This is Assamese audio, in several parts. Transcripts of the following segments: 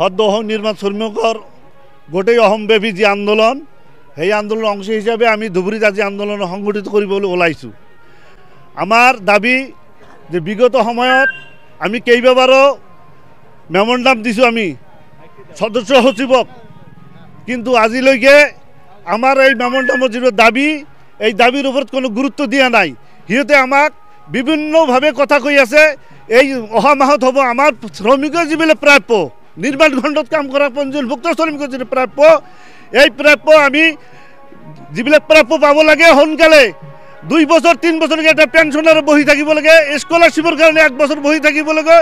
হদ্দহং নিৰ্মাণ শ্ৰমিকৰ গোটেই অসমব্যাপী যে আন্দোলন সেই আন্দোলনেৰ অংশ হিসাবে আমি ধুবুৰীত আজি আন্দোলন সংগঠিত কৰিবলৈ ওলাইছোঁ। আমাৰ দাবী যে বিগত সময়ত আমি কেইবাবাৰো মেমোৰেণ্ডাম দিছোঁ আমি সদস্য সচিবক, কিন্তু আজিলৈকে আমাৰ এই মেমোৰেণ্ডামৰ যিটো দাবী এই দাবীৰ ওপৰত কোনো গুৰুত্ব দিয়া নাই। সিহঁতে আমাক বিভিন্নভাৱে কথা কৈ আছে। এই অহা মাহত হ'ব আমাৰ শ্ৰমিকৰ যিবিলাক প্ৰাপ্য নিৰ্মাণ খণ্ডত কাম কৰা পঞ্জীয়নভুক্ত শ্ৰমিকৰ যিটো প্ৰাপ্য এই প্ৰাপ্য আমি যিবিলাক প্ৰাপ্য পাব লাগে সোনকালে 2 বছৰ 3 বছৰলৈকে এটা পেঞ্চনৰ বহি থাকিব লাগে, স্কলাৰশ্বিপৰ কাৰণে 1 বছৰ বহি থাকিব লাগে,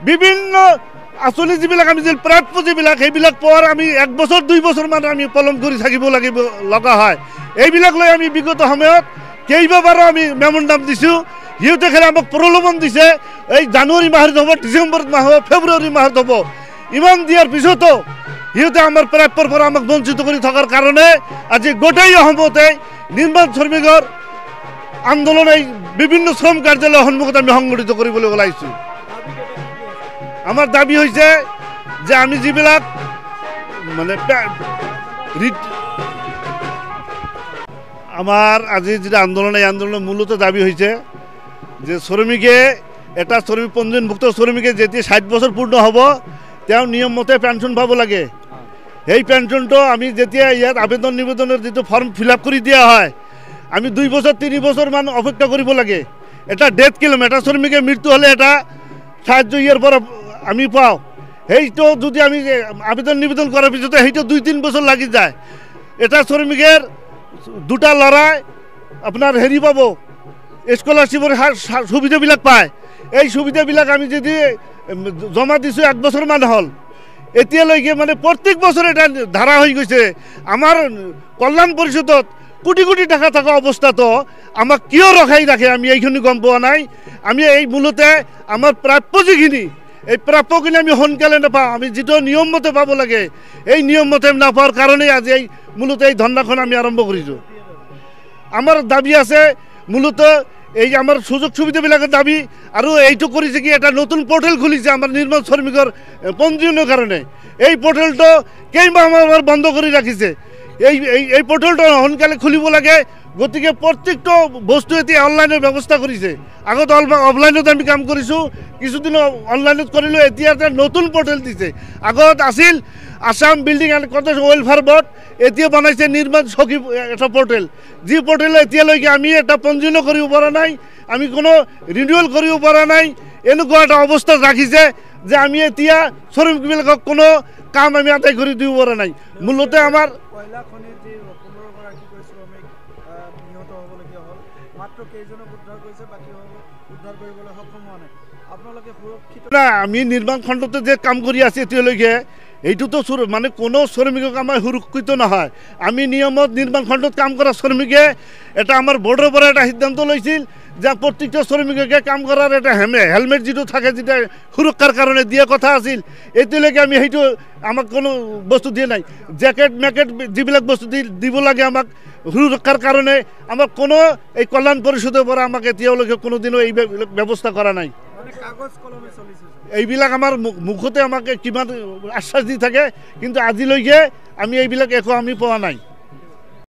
বিভিন্ন আঁচনি যিবিলাক আমি যে প্ৰাপ্য যিবিলাক সেইবিলাক পোৱাৰ আমি 1 বছৰ 2 বছৰমান আমি পলম কৰি থাকিব লাগিব লগা হয়। এইবিলাক লৈ আমি বিগত সময়ত কেইবাবাৰো আমি মেমোৰেণ্ডাম দিছোঁ। সিহঁতে খালি আমাক প্ৰলোভন দিছে, এই জানুৱাৰী মাহত হ'ব, ডিচেম্বৰ মাহ হ'ব, ফেব্ৰুৱাৰী মাহত হ'ব। ইমান দিয়াৰ পিছতো সিহঁতে আমাৰ প্ৰাপ্যৰ পৰা আমাক বঞ্চিত কৰি থকাৰ কাৰণে আজি গোটেই অসমতে নিৰ্মাণ শ্ৰমিকৰ আন্দোলন এই বিভিন্ন শ্ৰম কাৰ্যালয়ৰ সন্মুখত আমি সংগঠিত কৰিবলৈ ওলাইছোঁ। আমাৰ দাবী হৈছে যে আমি যিবিলাক মানে আমাৰ আজি যিটো আন্দোলন এই আন্দোলনৰ মূলত দাবী হৈছে যে শ্ৰমিকে এটা শ্ৰমিক পঞ্জীয়নভুক্ত শ্ৰমিকে যেতিয়া 60 বছৰ পূৰ্ণ হ'ব তেওঁ নিয়মমতে পেঞ্চন পাব লাগে। সেই পেঞ্চনটো আমি যেতিয়া ইয়াত আবেদন নিবেদনৰ যিটো ফৰ্ম ফিল আপ কৰি দিয়া হয় আমি 2 বছৰ 3 বছৰমান অপেক্ষা কৰিব লাগে। এটা ডেথ ক্লেইম, এটা শ্ৰমিকে মৃত্যু হ'লে এটা সাহায্য ইয়াৰ পৰা আমি পাওঁ। সেইটো যদি আমি আবেদন নিবেদন কৰাৰ পিছতে সেইটো 2-3 বছৰ লাগি যায়। এটা শ্ৰমিকৰ 2টা ল'ৰাই আপোনাৰ হেৰি পাব, স্কলাৰশ্বিপৰ সুবিধাবিলাক পায়। এই সুবিধাবিলাক আমি যদি জমা দিছোঁ 1 বছৰমান হ'ল, এতিয়ালৈকে মানে প্ৰত্যেক বছৰে এটা ধাৰা হৈ গৈছে। আমাৰ কল্যাণ পৰিষদত কোটি কোটি টাকা থকা অৱস্থাতো আমাক কিয় ৰখাই ৰাখে আমি এইখিনি গম পোৱা নাই। আমি এই মূলতে আমাৰ প্ৰাপ্য যিখিনি এই প্ৰাপ্যখিনি আমি সোনকালে নাপাওঁ। আমি যিটো নিয়মমতে পাব লাগে এই নিয়মমতে নাপাৱাৰ কাৰণেই আজি এই মূলত এই ধৰ্ণাখন আমি আৰম্ভ কৰিছোঁ। আমাৰ দাবী আছে মূলত এই আমাৰ সুযোগ সুবিধাবিলাকৰ দাবী, আৰু এইটো কৰিছে কি এটা নতুন পৰ্টেল খুলিছে আমাৰ নিৰ্মাণ শ্ৰমিকৰ পঞ্জীয়নৰ কাৰণে। এই পৰ্টেলটো কেইমাহ আমাৰ বন্ধ কৰি ৰাখিছে। এই পৰ্টেলটো সোনকালে খুলিব লাগে। গতিকে প্ৰত্যেকটো বস্তু এতিয়া অনলাইনৰ ব্যৱস্থা কৰিছে। আগত অফলাইনত আমি কাম কৰিছোঁ, কিছুদিন অনলাইনত কৰিলোঁ, এতিয়া এটা নতুন পৰ্টেল দিছে। আগত আছিল Assam building and construction welfare board, এতিয়া বনাইছে নিৰ্মাণ চকী এটা পৰ্টেল, যি পৰ্টেল এতিয়ালৈকে আমি এটা পঞ্জীয়ন কৰিব পৰা নাই, আমি কোনো ৰিনিউৱেল কৰিব পৰা নাই। এনেকুৱা এটা অৱস্থাত ৰাখিছে যে আমি এতিয়া শ্ৰমিকবিলাকক কোনো কাম আমি আদায় কৰি দিব পৰা নাই। মূলতে আমাৰ আমি নিৰ্মাণ খণ্ডতে যে কাম কৰি আছোঁ এতিয়ালৈকে এইটোতো মানে কোনো শ্ৰমিকক আমাৰ সুৰক্ষিত নহয়। আমি নিয়মত নিৰ্মাণ খণ্ডত কাম কৰা শ্ৰমিকে এটা আমাৰ বৰ্ডৰ পৰা এটা সিদ্ধান্ত লৈছিল যে প্ৰত্যেকটা শ্ৰমিককে কাম কৰাৰ এটা হেলমেট যিটো থাকে যেটা সুৰক্ষাৰ কাৰণে দিয়া কথা আছিল, এতিয়ালৈকে আমি সেইটো আমাক কোনো বস্তু দিয়া নাই। জেকেট মেকেট যিবিলাক বস্তু দিব লাগে আমাক সুৰক্ষাৰ কাৰণে আমাক কোনো এই কল্যাণ পৰিষদৰ পৰা আমাক এতিয়ালৈকে কোনোদিনো এই ব্যৱস্থা কৰা নাই। এইবিলাক আমাৰ মুখতে আমাক কিমান আশ্বাস দি থাকে, কিন্তু আজিলৈকে আমি এইবিলাক একো আমি পোৱা নাই।